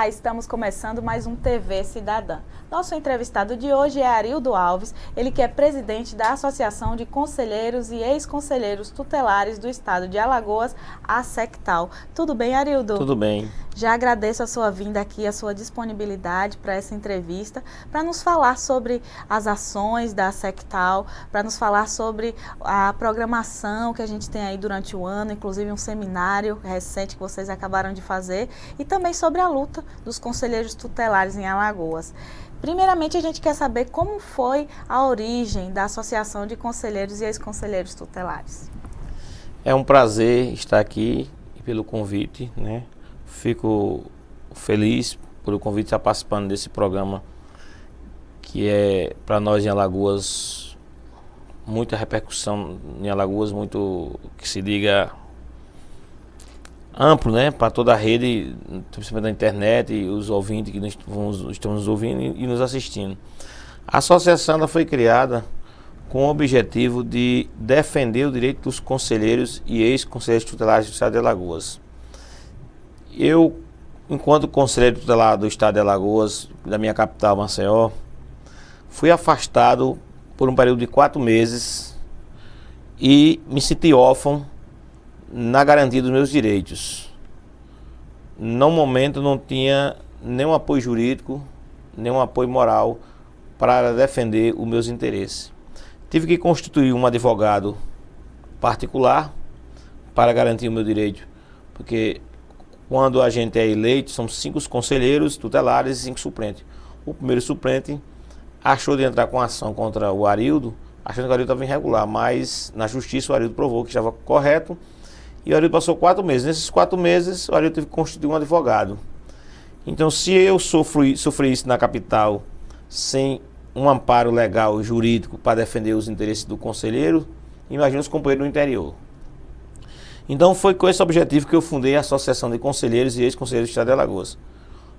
Olá, estamos começando mais um TV Cidadã. Nosso entrevistado de hoje é Arildo Alves, ele que é presidente da Associação de Conselheiros e Ex-Conselheiros Tutelares do Estado de Alagoas, a Sectal. Tudo bem, Arildo? Tudo bem. Já agradeço a sua vinda aqui, a sua disponibilidade para essa entrevista, para nos falar sobre as ações da Sectal, para nos falar sobre a programação que a gente tem aí durante o ano, inclusive um seminário recente que vocês acabaram de fazer, e também sobre a luta dos conselheiros tutelares em Alagoas. Primeiramente, a gente quer saber como foi a origem da Associação de Conselheiros e Ex-Conselheiros Tutelares. É um prazer estar aqui e pelo convite, né? Fico feliz pelo convite de estar participando desse programa que é para nós em Alagoas muita repercussão em Alagoas, muito que se diga amplo, né, para toda a rede, principalmente da internet e os ouvintes que estão nos ouvindo e nos assistindo. A associação ela foi criada com o objetivo de defender o direito dos conselheiros e ex-conselheiros tutelares do Estado de Alagoas. Eu, enquanto conselheiro tutelar do Estado de Alagoas, da minha capital, Maceió, fui afastado por um período de 4 meses e me senti órfão na garantia dos meus direitos. No momento não tinha nenhum apoio jurídico, nenhum apoio moral para defender os meus interesses. Tive que constituir um advogado particular para garantir o meu direito, porque quando a gente é eleito, são 5 conselheiros tutelares e 5 suplentes. O primeiro suplente achou de entrar com ação contra o Arildo, achando que o Arildo estava irregular, mas na justiça o Arildo provou que estava correto e o Arildo passou 4 meses. Nesses 4 meses, o Arildo teve que constituir um advogado. Então, se eu sofri isso na capital sem um amparo legal, jurídico, para defender os interesses do conselheiro, imagina os companheiros do interior. Então foi com esse objetivo que eu fundei a Associação de Conselheiros e Ex-Conselheiros do Estado de Alagoas.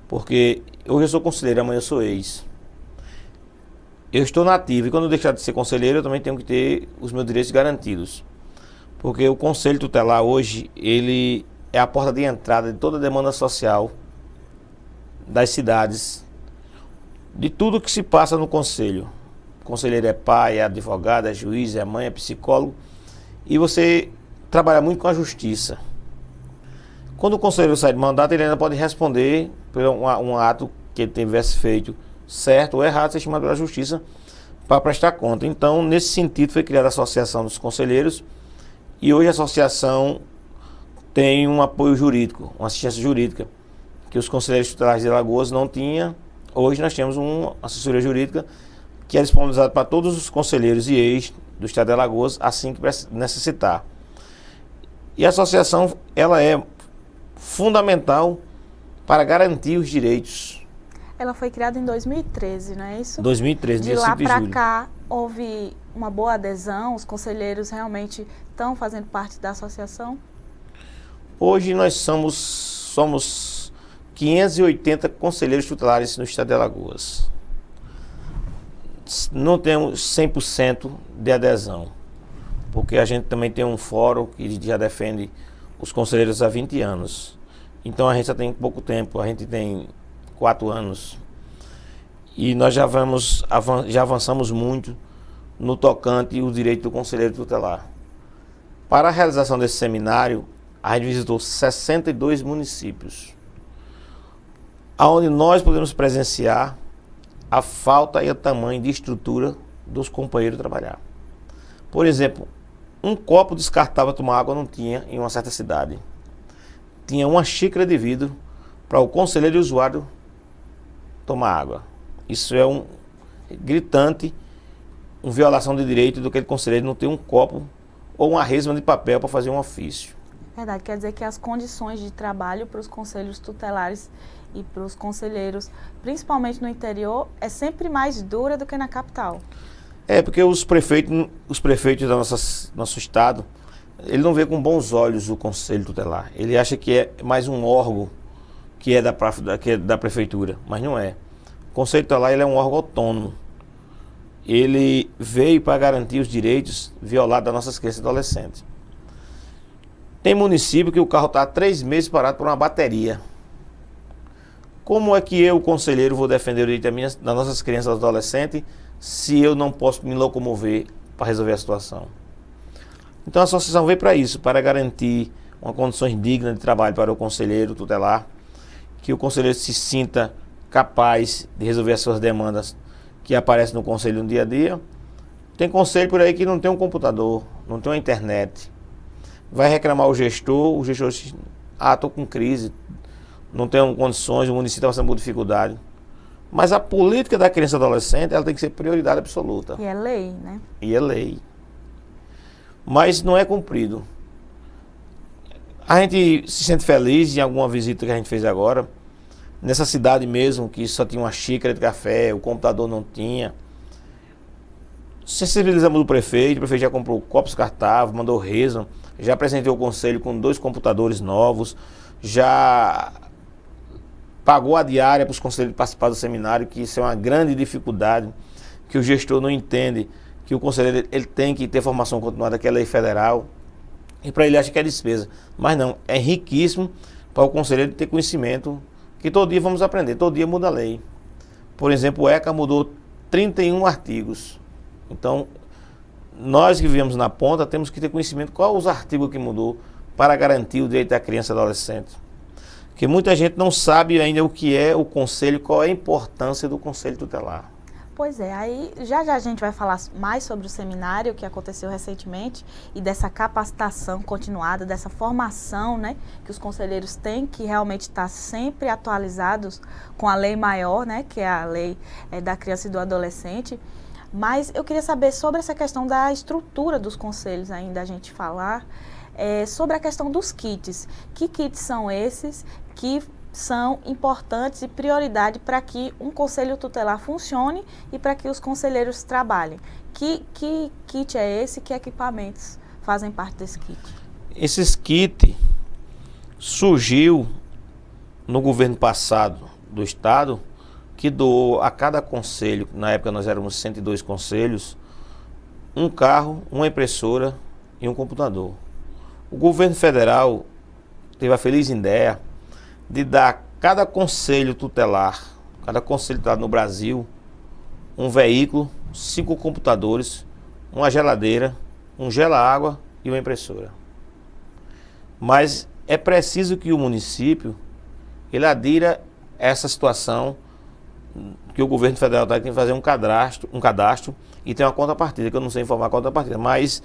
Porque hoje eu sou conselheiro, amanhã eu sou ex. Eu estou nativo e quando eu deixar de ser conselheiro eu também tenho que ter os meus direitos garantidos. Porque o Conselho Tutelar hoje, ele é a porta de entrada de toda a demanda social das cidades, de tudo que se passa no Conselho. O conselheiro é pai, é advogado, é juiz, é mãe, é psicólogo. E você trabalha muito com a justiça. Quando o conselheiro sai de mandato, ele ainda pode responder por um ato que ele tivesse feito certo ou errado, ser chamado pela justiça para prestar conta. Então, nesse sentido, foi criada a Associação dos Conselheiros e hoje a associação tem um apoio jurídico, uma assistência jurídica, que os conselheiros tutelares de Alagoas não tinham. Hoje nós temos uma assessoria jurídica que é disponibilizada para todos os conselheiros e ex do Estado de Alagoas assim que necessitar. E a associação ela é fundamental para garantir os direitos. Ela foi criada em 2013, não é isso? 2013, de lá para cá houve uma boa adesão, os conselheiros realmente estão fazendo parte da associação? Hoje nós somos 580 conselheiros tutelares no Estado de Alagoas. Não temos 100% de adesão, porque a gente também tem um fórum que já defende os conselheiros há 20 anos. Então a gente já tem pouco tempo, a gente tem 4 anos. E nós já avançamos muito no tocante o direito do conselheiro tutelar. Para a realização desse seminário, a gente visitou 62 municípios, onde nós podemos presenciar a falta e o tamanho de estrutura dos companheiros trabalhar. Por exemplo, um copo descartável para tomar água não tinha em uma certa cidade. Tinha uma xícara de vidro para o conselheiro e o usuário tomar água. Isso é um gritante, uma violação de direito do que aquele conselheiro não ter um copo ou uma resma de papel para fazer um ofício. Verdade, quer dizer que as condições de trabalho para os conselhos tutelares e para os conselheiros, principalmente no interior, é sempre mais dura do que na capital. É, porque os prefeitos do nosso estado, ele não vê com bons olhos o conselho tutelar. Ele acha que é mais um órgão que é da prefeitura, mas não é. O conselho tutelar ele é um órgão autônomo. Ele veio para garantir os direitos violados das nossas crianças e adolescentes. Tem município que o carro está há 3 meses parado por uma bateria. Como é que eu, conselheiro, vou defender o direito das nossas crianças e adolescentes se eu não posso me locomover para resolver a situação? Então a associação veio para isso, para garantir uma condições dignas de trabalho para o conselheiro tutelar, que o conselheiro se sinta capaz de resolver as suas demandas que aparecem no conselho no dia a dia. Tem conselho por aí que não tem um computador, não tem uma internet. Vai reclamar o gestor diz, estou com crise, não tenho condições, o município está passando por dificuldade. Mas a política da criança e adolescente, ela tem que ser prioridade absoluta. E é lei, né? E é lei. Mas não é cumprido. A gente se sente feliz em alguma visita que a gente fez agora, nessa cidade mesmo, que só tinha uma xícara de café, o computador não tinha. Sensibilizamos o prefeito já comprou copos cartáveis, mandou resma, já apresentou o conselho com 2 computadores novos, já pagou a diária para os conselheiros participar do seminário, que isso é uma grande dificuldade, que o gestor não entende, que o conselheiro ele tem que ter formação continuada, que é lei federal, e para ele acha que é despesa. Mas não, é riquíssimo para o conselheiro ter conhecimento, que todo dia vamos aprender, todo dia muda a lei. Por exemplo, o ECA mudou 31 artigos. Então, nós que vivemos na ponta temos que ter conhecimento qual os artigos que mudou para garantir o direito da criança e adolescente. Porque muita gente não sabe ainda o que é o conselho, qual é a importância do conselho tutelar. Pois é, aí já a gente vai falar mais sobre o seminário que aconteceu recentemente e dessa capacitação continuada, dessa formação, né, que os conselheiros têm que realmente estar sempre atualizados com a lei maior, né, que é a lei da criança e do adolescente. Mas eu queria saber sobre essa questão da estrutura dos conselhos ainda, a gente falar sobre a questão dos kits. Que kits são esses que são importantes e prioridade para que um conselho tutelar funcione e para que os conselheiros trabalhem? Que kit é esse? Que equipamentos fazem parte desse kit? Esses kits surgiu no governo passado do estado, que doou a cada conselho, na época nós éramos 102 conselhos, um carro, uma impressora e um computador. O governo federal teve a feliz ideia de dar a cada conselho tutelar no Brasil, um veículo, 5 computadores, uma geladeira, um gela-água e uma impressora. Mas é preciso que o município ele adira a essa situação, que o governo federal tem que fazer um cadastro e tem uma contrapartida, que eu não sei informar a contrapartida, mas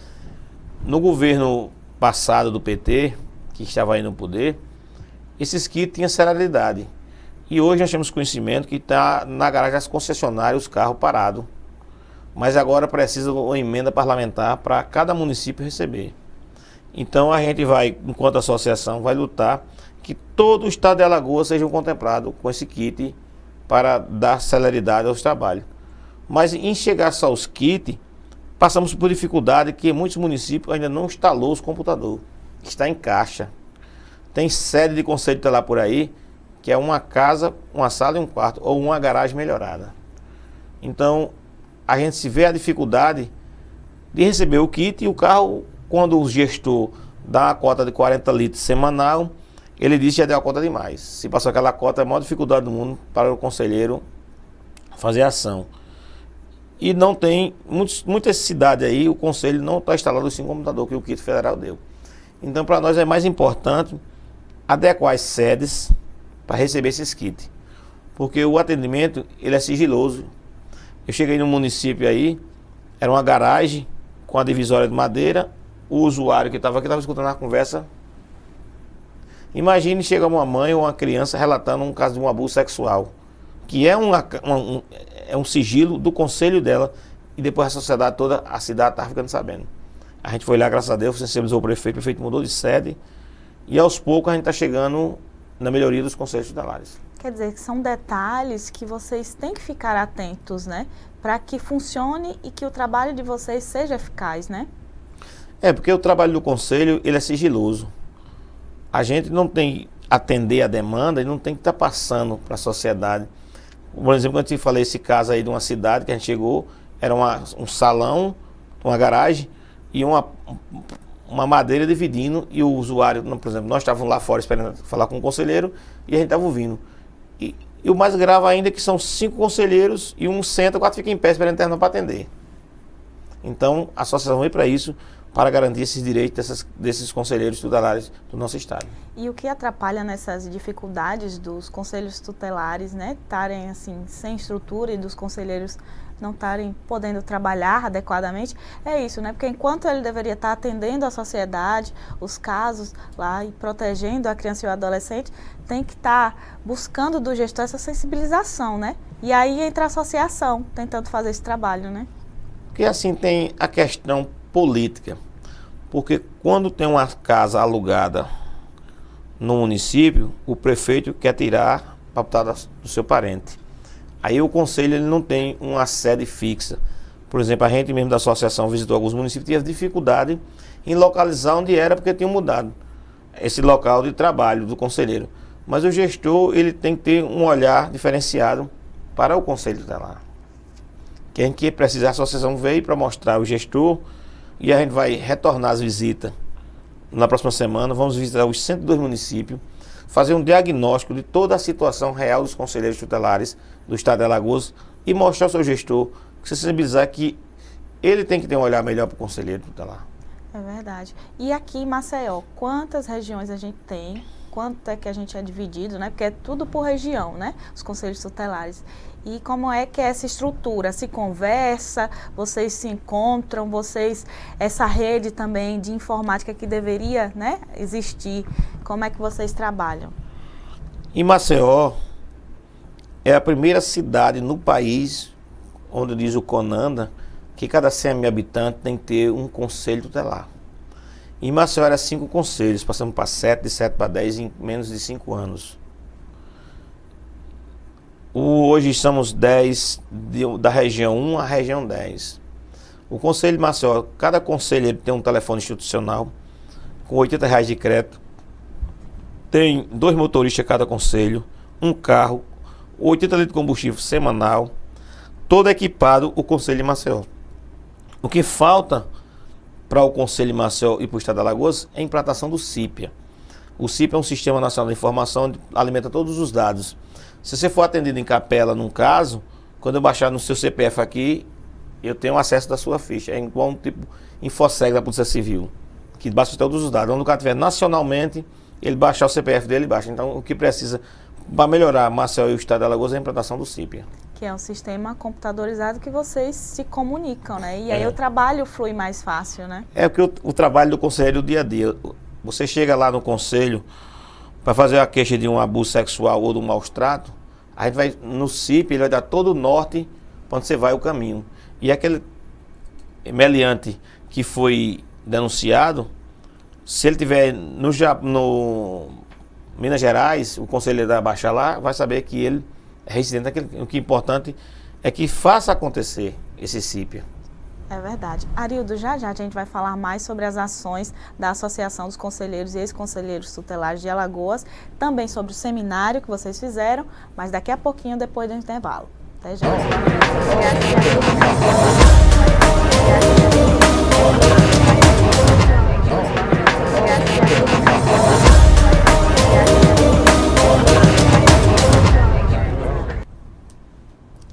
no governo passado do PT, que estava aí no poder, esses kits tinham celeridade. E hoje nós temos conhecimento que está na garagem das concessionárias os carros parados. Mas agora precisa uma emenda parlamentar para cada município receber. Então a gente vai, enquanto associação, vai lutar que todo o estado de Alagoas seja contemplado com esse kit para dar celeridade aos trabalhos. Mas em chegar só aos kits, passamos por dificuldade que muitos municípios ainda não instalou os computadores. Está em caixa. Tem sede de conselho tutelar por aí, que é uma casa, uma sala e um quarto, ou uma garagem melhorada. Então, a gente se vê a dificuldade de receber o kit e o carro, quando o gestor dá uma cota de 40 litros semanal, ele diz que já deu a cota demais. Se passou aquela cota, é a maior dificuldade do mundo para o conselheiro fazer ação. E não tem, muitas cidades aí, o conselho não está instalado assim computador que o kit federal deu. Então, para nós é mais importante adequar as sedes para receber esses kits. Porque o atendimento, ele é sigiloso. Eu cheguei no município aí, era uma garagem com a divisória de madeira, o usuário que estava aqui estava escutando a conversa. Imagine chegar uma mãe ou uma criança relatando um caso de um abuso sexual, que é um sigilo do conselho dela, e depois a sociedade toda, a cidade está ficando sabendo. A gente foi lá, graças a Deus, sensibilizou o prefeito mudou de sede, e aos poucos a gente está chegando na melhoria dos conselhos tutelares. Quer dizer, que são detalhes que vocês têm que ficar atentos, né? Para que funcione e que o trabalho de vocês seja eficaz, né? É, porque o trabalho do conselho, ele é sigiloso. A gente não tem que atender a demanda e não tem que estar passando para a sociedade. Por exemplo, quando eu te falei esse caso aí de uma cidade que a gente chegou, era um salão, uma garagem e uma madeira dividindo, e o usuário, por exemplo, nós estávamos lá fora esperando falar com o conselheiro e a gente estava ouvindo. E E o mais grave ainda é que são 5 conselheiros e um senta, 4 fica em pé esperando interno para atender. Então, a associação veio para isso, para garantir esses direitos desses conselheiros tutelares do nosso estado. E o que atrapalha nessas dificuldades dos conselhos tutelares, né, estarem assim sem estrutura e dos conselheiros não estarem podendo trabalhar adequadamente, é isso, né? Porque enquanto ele deveria estar atendendo a sociedade, os casos lá e protegendo a criança e o adolescente, tem que estar buscando do gestor essa sensibilização, né? E aí entra a associação tentando fazer esse trabalho, né? Porque assim tem a questão política, porque quando tem uma casa alugada no município, o prefeito quer tirar para botar do seu parente. Aí o conselho ele não tem uma sede fixa. Por exemplo, a gente mesmo da associação visitou alguns municípios e teve dificuldade em localizar onde era, porque tinham mudado esse local de trabalho do conselheiro. Mas o gestor ele tem que ter um olhar diferenciado para o conselho tutelar. Que a gente precisa, a associação veio para mostrar o gestor e a gente vai retornar as visitas na próxima semana. Vamos visitar os 102 municípios, fazer um diagnóstico de toda a situação real dos conselheiros tutelares do estado de Alagoas e mostrar ao seu gestor, sensibilizar que ele tem que ter um olhar melhor para o conselheiro tutelar. É verdade. E aqui em Maceió, quantas regiões a gente tem? Quanto é que a gente é dividido, né? Porque é tudo por região, né? Os conselhos tutelares. E como é que é essa estrutura? Se conversa, vocês se encontram, essa rede também de informática que deveria, né, existir, como é que vocês trabalham? Em Maceió, é a primeira cidade no país, onde diz o CONANDA, que cada 100 mil habitantes tem que ter um conselho tutelar. Em Maceió era 5 conselhos, passamos para 7, de 7 para 10 em menos de 5 anos. Hoje estamos 10 da região 1 à região 10. O Conselho de Maceió, cada conselheiro tem um telefone institucional com R$80 de crédito, tem 2 motoristas cada conselho, um carro, 80 litros de combustível semanal, todo equipado o Conselho de Maceió. O que falta para o Conselho de Maceió e para o estado de Alagoas é a implantação do CIPIA. O CIPIA é um Sistema Nacional de Informação que alimenta todos os dados. Se você for atendido em capela num caso, quando eu baixar no seu CPF aqui, eu tenho acesso da sua ficha. É igual um tipo Infoseg da Polícia Civil, que baixa todos os dados. Quando o cara tiver nacionalmente, ele baixar o CPF dele, baixa. Então, o que precisa para melhorar Maceió e o estado de Alagoas é a implantação do CIPIA. Que é um sistema computadorizado que vocês se comunicam, né? E aí o trabalho flui mais fácil, né? É porque o trabalho do conselheiro é o dia a dia. Você chega lá no conselho para fazer a queixa de um abuso sexual ou de um maus trato, a gente vai no CIP, ele vai dar todo o norte para onde você vai o caminho. E aquele meliante que foi denunciado, se ele tiver no Minas Gerais, o conselheiro da Baixa lá vai saber que ele é residente daquele. O que é importante é que faça acontecer esse CIPIA. É verdade. Arildo, já a gente vai falar mais sobre as ações da Associação dos Conselheiros e Ex-Conselheiros Tutelares de Alagoas, também sobre o seminário que vocês fizeram, mas daqui a pouquinho, depois do intervalo. Até já.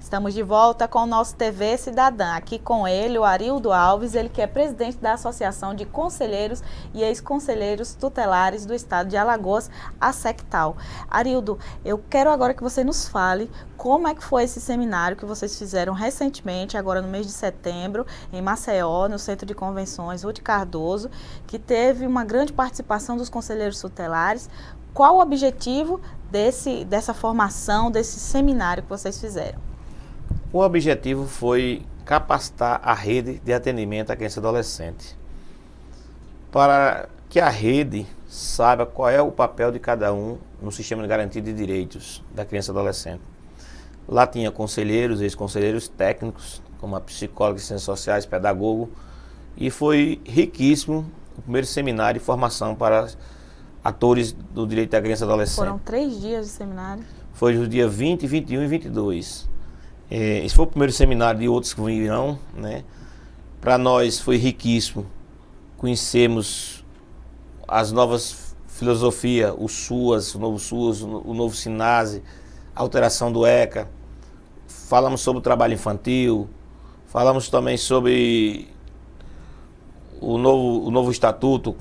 Estamos de volta com o nosso TV Cidadã, aqui com ele, o Arildo Alves, ele que é presidente da Associação de Conselheiros e Ex-Conselheiros Tutelares do Estado de Alagoas, a SECTAL. Arildo, eu quero agora que você nos fale como é que foi esse seminário que vocês fizeram recentemente, agora no mês de setembro, em Maceió, no Centro de Convenções Ruth Cardoso, que teve uma grande participação dos conselheiros tutelares. Qual o objetivo dessa formação, desse seminário que vocês fizeram? O objetivo foi capacitar a rede de atendimento à criança e adolescente, para que a rede saiba qual é o papel de cada um no sistema de garantia de direitos da criança e adolescente. Lá tinha conselheiros, ex-conselheiros técnicos, como a psicóloga, ciências sociais, pedagogo, e foi riquíssimo o primeiro seminário de formação para atores do direito da criança e adolescente. Foram 3 dias de seminário? Foi no dia 20, 21 e 22. Esse foi o primeiro seminário de outros que virão, né? Para nós foi riquíssimo. Conhecemos as novas filosofias, o SUAS, o novo SUAS, o novo SINASE, alteração do ECA, falamos sobre o trabalho infantil, falamos também sobre o novo estatuto.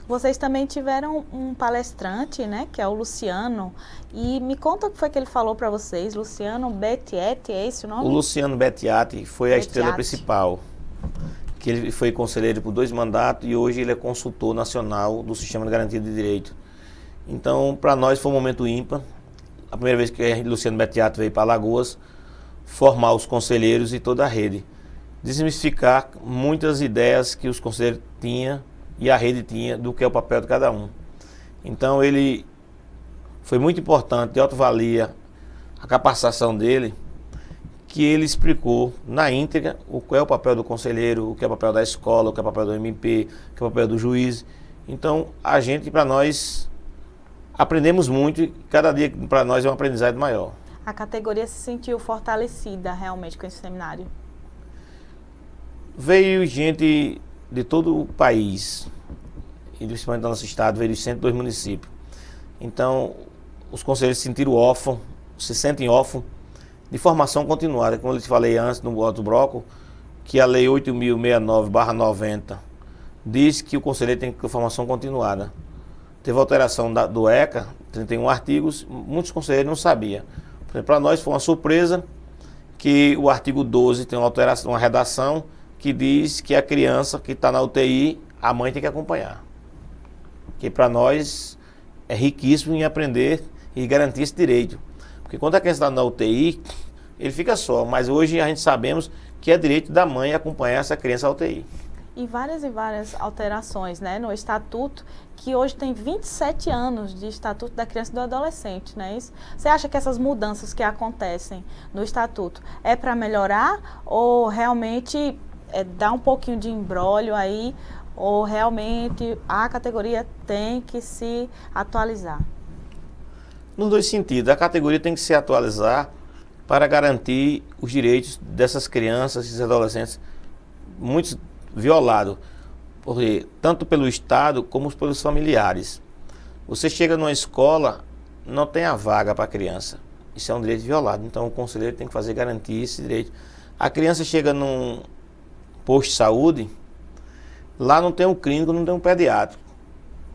Vocês também tiveram um palestrante, né, que é o Luciano, e me conta o que foi que ele falou para vocês. Luciano Bettiati, é esse o nome? O Luciano Bettiati foi a estrela principal, que ele foi conselheiro por 2 mandatos e hoje ele é consultor nacional do Sistema de Garantia de Direito. Então, para nós foi um momento ímpar, a primeira vez que o Luciano Bettiati veio para Alagoas, formar os conselheiros e toda a rede, desmistificar muitas ideias que os conselheiros tinham e a rede tinha do que é o papel de cada um. Então ele foi muito importante, de alta-valia, a capacitação dele, que ele explicou na íntegra o que é o papel do conselheiro, o que é o papel da escola, o que é o papel do MP, o que é o papel do juiz. Então a gente, para nós, aprendemos muito e cada dia para nós é um aprendizado maior. A categoria se sentiu fortalecida realmente com esse seminário? Veio gente de todo o país, e principalmente do nosso estado, veio de 102 municípios. Então, os conselheiros se sentiram órfãos, se sentem órfãos de formação continuada. Como eu te falei antes, no outro bloco, que a Lei 8.069/90 diz que o conselheiro tem que ter formação continuada. Teve alteração do ECA, 31 artigos, muitos conselheiros não sabiam. Para nós foi uma surpresa que o artigo 12 tem uma alteração, uma redação, que diz que a criança que está na UTI, a mãe tem que acompanhar. Que para nós é riquíssimo em aprender e garantir esse direito. Porque quando a criança está na UTI, ele fica só. Mas hoje a gente sabemos que é direito da mãe acompanhar essa criança à UTI. E várias alterações, né, no Estatuto, que hoje tem 27 anos de Estatuto da Criança e do Adolescente, não é isso? Você acha que essas mudanças que acontecem no Estatuto é para melhorar ou realmente dá um pouquinho de imbróglio aí, ou realmente a categoria tem que se atualizar? Nos dois sentidos, a categoria tem que se atualizar para garantir os direitos dessas crianças e adolescentes, muitos violados, porque, tanto pelo Estado como pelos familiares. Você chega numa escola, não tem a vaga para a criança, isso é um direito violado, então o conselheiro tem que fazer garantir esse direito. A criança chega num posto de saúde, lá não tem um clínico, não tem um pediátrico,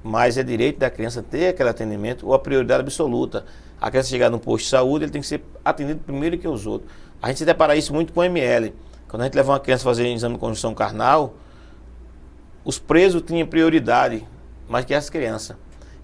mas é direito da criança ter aquele atendimento ou a prioridade absoluta. A criança chegar no posto de saúde, ele tem que ser atendido primeiro que os outros. A gente se depara isso muito com o ML. Quando a gente leva uma criança a fazer um exame de conjunção carnal, os presos tinham prioridade mais que as crianças.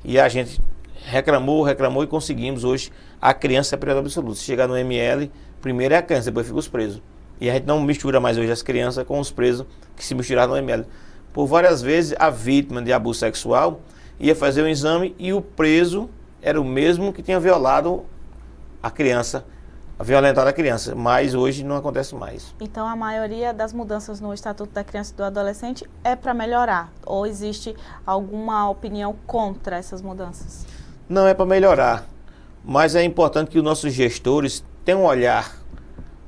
E a gente reclamou e conseguimos hoje a criança é a prioridade absoluta. Se chegar no ML, primeiro é a criança, depois fica os presos. E a gente não mistura mais hoje as crianças com os presos que se misturaram no ML. Por várias vezes, a vítima de abuso sexual ia fazer um exame e o preso era o mesmo que tinha violado a criança, violentado a criança. Mas hoje não acontece mais. Então, a maioria das mudanças no Estatuto da Criança e do Adolescente é para melhorar? Ou existe alguma opinião contra essas mudanças? Não é para melhorar, mas é importante que os nossos gestores tenham um olhar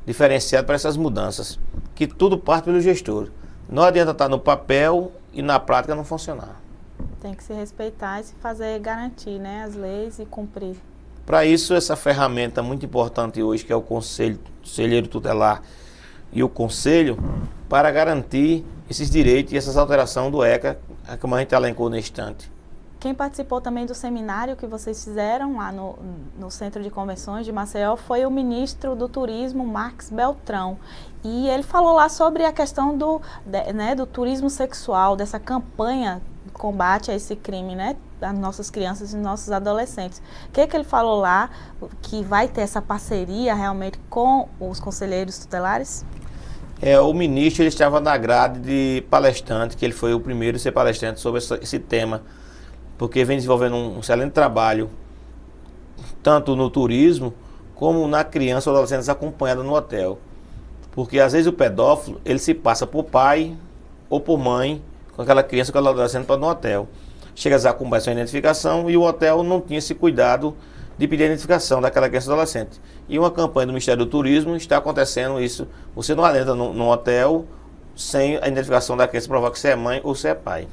diferenciado para essas mudanças, que tudo parte pelo gestor. Não adianta estar no papel e na prática não funcionar. Tem que se respeitar e se fazer garantir, né, as leis e cumprir. Para isso, essa ferramenta muito importante hoje, que é o conselheiro tutelar e o conselho, para garantir esses direitos e essas alterações do ECA, como a gente elencou na estante. Quem participou também do seminário que vocês fizeram lá no Centro de Convenções de Maceió foi o ministro do Turismo, Marques Beltrão. E ele falou lá sobre a questão do turismo sexual, dessa campanha de combate a esse crime, né, das nossas crianças e nossos adolescentes. O que ele falou lá, que vai ter essa parceria realmente com os conselheiros tutelares? O ministro ele estava na grade de palestrante, que ele foi o primeiro a ser palestrante sobre esse tema, porque vem desenvolvendo um excelente trabalho, tanto no turismo, como na criança ou adolescente acompanhada no hotel. Porque às vezes o pedófilo, ele se passa por pai ou por mãe, com aquela criança ou aquela adolescente para no hotel. Chega a acompanhar sua identificação e o hotel não tinha esse cuidado de pedir a identificação daquela criança ou adolescente. E uma campanha do Ministério do Turismo está acontecendo isso. Você não adentra num hotel sem a identificação da criança provar que você é mãe ou você é pai.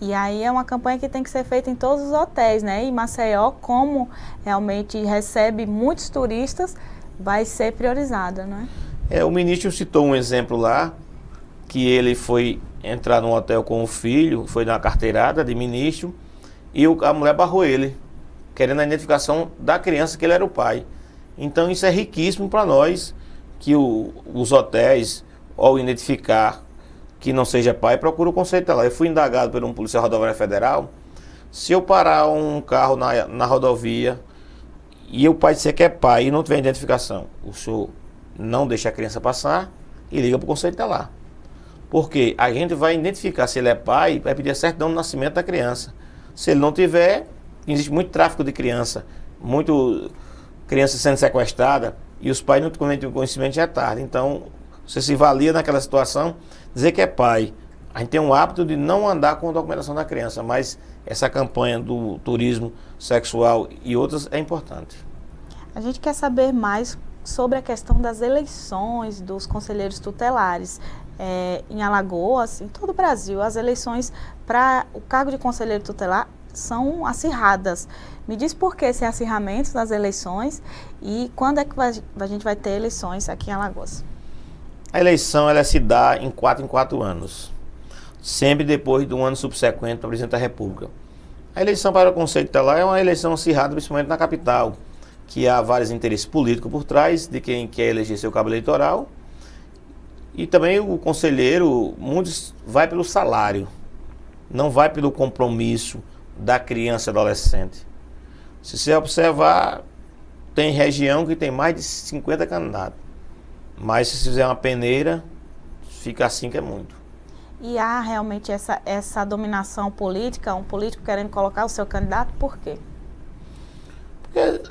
E aí é uma campanha que tem que ser feita em todos os hotéis, né? E Maceió, como realmente recebe muitos turistas, vai ser priorizada, não é? O ministro citou um exemplo lá, que ele foi entrar num hotel com o filho, foi na carteirada de ministro, e a mulher barrou ele, querendo a identificação da criança que ele era o pai. Então isso é riquíssimo para nós, que os hotéis, ao identificar que não seja pai, procura o conceito tutelar. Eu fui indagado por um policial rodoviário federal, se eu parar um carro na rodovia e o pai disser que é pai e não tiver identificação, o senhor não deixa a criança passar e liga para o conceito tutelar. Porque a gente vai identificar se ele é pai, vai pedir a certidão de nascimento da criança. Se ele não tiver, existe muito tráfico de criança, muito criança sendo sequestrada e os pais não têm conhecimento, já é tarde. Então, você se valia naquela situação, dizer que é pai. A gente tem um hábito de não andar com a documentação da criança, mas essa campanha do turismo sexual e outras é importante. A gente quer saber mais sobre a questão das eleições dos conselheiros tutelares. Em Alagoas, em todo o Brasil, as eleições para o cargo de conselheiro tutelar são acirradas. Me diz por que esse acirramento das eleições e quando é que a gente vai ter eleições aqui em Alagoas? A eleição ela se dá em 4 anos, sempre depois do ano subsequente para o presidente da República. A eleição para o Conselho Tutelar é uma eleição acirrada, principalmente na capital, que há vários interesses políticos por trás de quem quer eleger seu cabo eleitoral. E também o conselheiro, muitos vai pelo salário, não vai pelo compromisso da criança e adolescente. Se você observar, tem região que tem mais de 50 candidatos. Mas se fizer uma peneira, fica assim que é muito. E há realmente essa dominação política, um político querendo colocar o seu candidato, por quê? Porque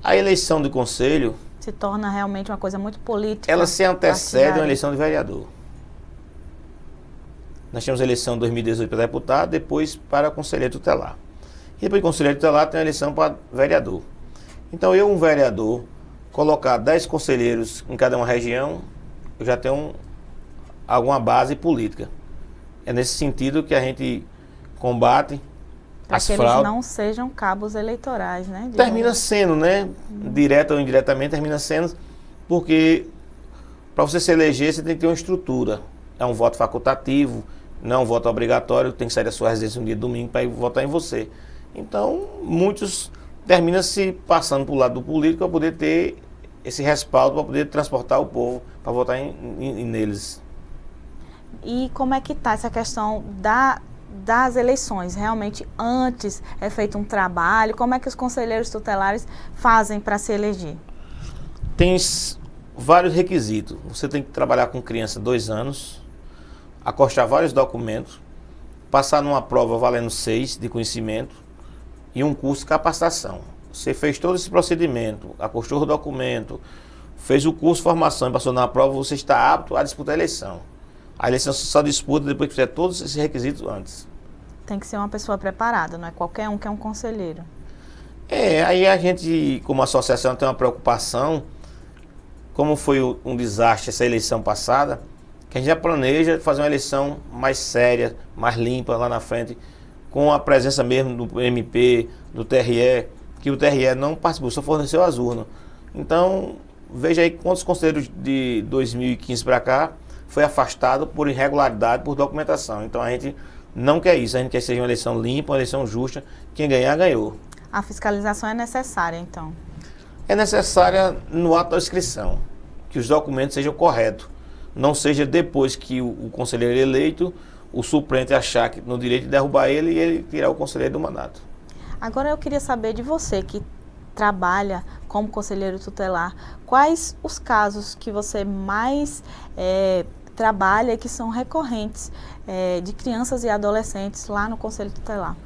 a eleição do conselho se torna realmente uma coisa muito política. Ela se antecede a uma eleição de vereador. Nós tínhamos a eleição em 2018 para deputado, depois para conselheiro tutelar. E depois de conselheiro tutelar tem a eleição para vereador. Então um vereador, colocar 10 conselheiros em cada uma região, eu já tenho alguma base política. É nesse sentido que a gente combate as fraudes. Para que eles não sejam cabos eleitorais, né? Termina sendo, né? Direto ou indiretamente, termina sendo, porque para você se eleger, você tem que ter uma estrutura. É um voto facultativo, não é um voto obrigatório, tem que sair da sua residência um dia de domingo para ir votar em você. Então, muitos terminam se passando para o lado do político para poder ter esse respaldo, para poder transportar o povo para votar neles. E como é que está essa questão das eleições? Realmente, antes é feito um trabalho? Como é que os conselheiros tutelares fazem para se eleger? Tem vários requisitos. Você tem que trabalhar com criança 2 anos, acostar vários documentos, passar numa prova valendo 6 de conhecimento e um curso de capacitação. Você fez todo esse procedimento, acostou o documento, fez o curso de formação e passou na prova, você está apto a disputar a eleição. A eleição só disputa depois que fizer todos esses requisitos antes. Tem que ser uma pessoa preparada, não é qualquer um que é um conselheiro. Aí a gente, como associação, tem uma preocupação, como foi um desastre essa eleição passada, que a gente já planeja fazer uma eleição mais séria, mais limpa lá na frente, com a presença mesmo do MP, do TRE, que o TRE não participou, só forneceu as urnas. Então, veja aí quantos conselheiros de 2015 para cá foi afastado por irregularidade, por documentação. Então a gente não quer isso, a gente quer que seja uma eleição limpa, uma eleição justa, quem ganhar, ganhou. A fiscalização é necessária, então? É necessária no ato da inscrição, que os documentos sejam corretos, não seja depois que o conselheiro eleito, o suplente achar que no direito de derrubar ele e ele tirar o conselheiro do mandato. Agora eu queria saber de você, que trabalha como conselheiro tutelar, quais os casos que você mais trabalha e que são recorrentes de crianças e adolescentes lá no Conselho Tutelar?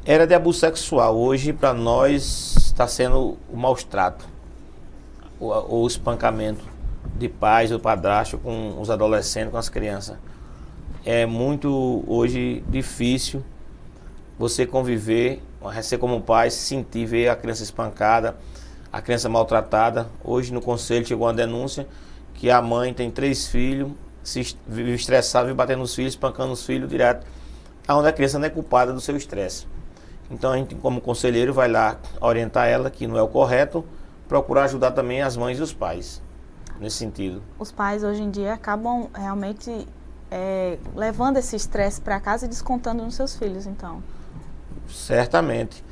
Era de abuso sexual. Hoje, para nós, está sendo o maus trato, o espancamento de pais ou padrasto com os adolescentes, com as crianças. É muito, hoje, difícil você conviver, você como pai, sentir, ver a criança espancada, a criança maltratada. Hoje, no conselho, chegou uma denúncia que a mãe tem 3 filhos, vive estressada, vive batendo nos filhos, espancando os filhos direto. onde a criança não é culpada do seu estresse. Então a gente, como conselheiro, vai lá orientar ela que não é o correto, procurar ajudar também as mães e os pais, nesse sentido. Os pais hoje em dia acabam realmente levando esse estresse para casa e descontando nos seus filhos, então. Certamente.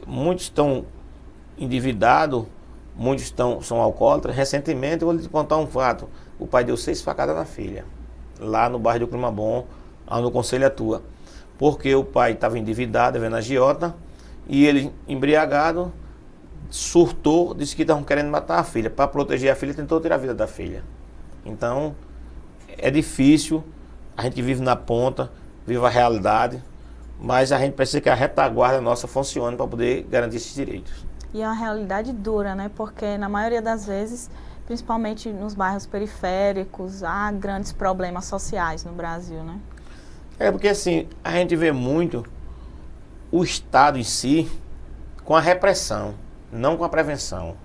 Muitos estão endividados, muitos são alcoólatras. Recentemente, eu vou lhe contar um fato. O pai deu 6 facadas na filha, lá no bairro do Clima Bom, onde o conselho atua. Porque o pai estava endividado, devendo agiota, e ele, embriagado, surtou, disse que estavam querendo matar a filha. Para proteger a filha, tentou tirar a vida da filha. Então, é difícil, a gente vive na ponta, vive a realidade, mas a gente precisa que a retaguarda nossa funcione para poder garantir esses direitos. E é uma realidade dura, né? Porque na maioria das vezes, principalmente nos bairros periféricos, há grandes problemas sociais no Brasil, né? Porque assim, a gente vê muito o Estado em si com a repressão, não com a prevenção.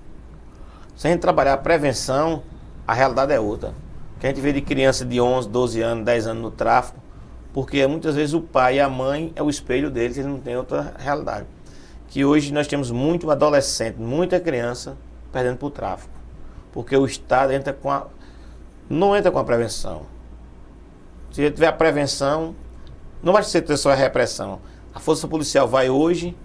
Se a gente trabalhar a prevenção, a realidade é outra. Que a gente vê de criança de 11, 12 anos, 10 anos no tráfico, porque muitas vezes o pai e a mãe é o espelho deles, eles não têm outra realidade. Que hoje nós temos muito adolescente, muita criança perdendo para o tráfico. Porque o Estado não entra com a prevenção. Se tiver a prevenção, não vai ser só a repressão. A força policial vai hoje,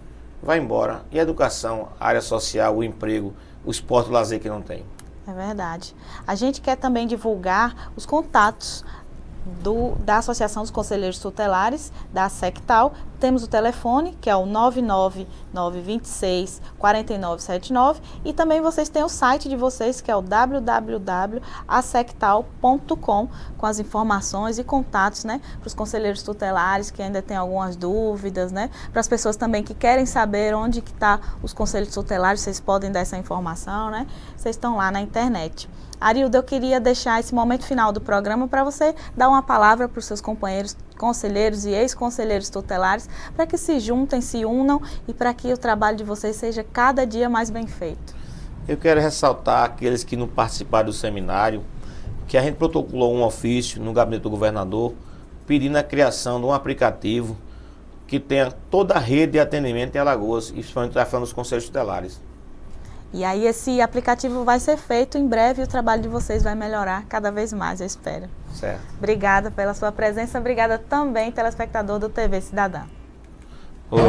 vai embora. E a educação, a área social, o emprego, o esporte, o lazer que não tem. É verdade. A gente quer também divulgar os contatos da Associação dos Conselheiros Tutelares, da SECTAL. Temos o telefone, que é o 99926-4979, e também vocês têm o site de vocês, que é o www.asectal.com, com as informações e contatos, né, para os conselheiros tutelares que ainda têm algumas dúvidas, né, para as pessoas também que querem saber onde que está os conselhos tutelares, vocês podem dar essa informação, né, vocês estão lá na internet. Arildo, eu queria deixar esse momento final do programa para você dar uma palavra para os seus companheiros conselheiros e ex-conselheiros tutelares para que se juntem, se unam e para que o trabalho de vocês seja cada dia mais bem feito. Eu quero ressaltar aqueles que não participaram do seminário, que a gente protocolou um ofício no gabinete do governador pedindo a criação de um aplicativo que tenha toda a rede de atendimento em Alagoas, e principalmente falando dos conselhos tutelares. E aí esse aplicativo vai ser feito em breve e o trabalho de vocês vai melhorar cada vez mais, eu espero. Certo. Obrigada pela sua presença, obrigada também, telespectador do TV Cidadã. Oi.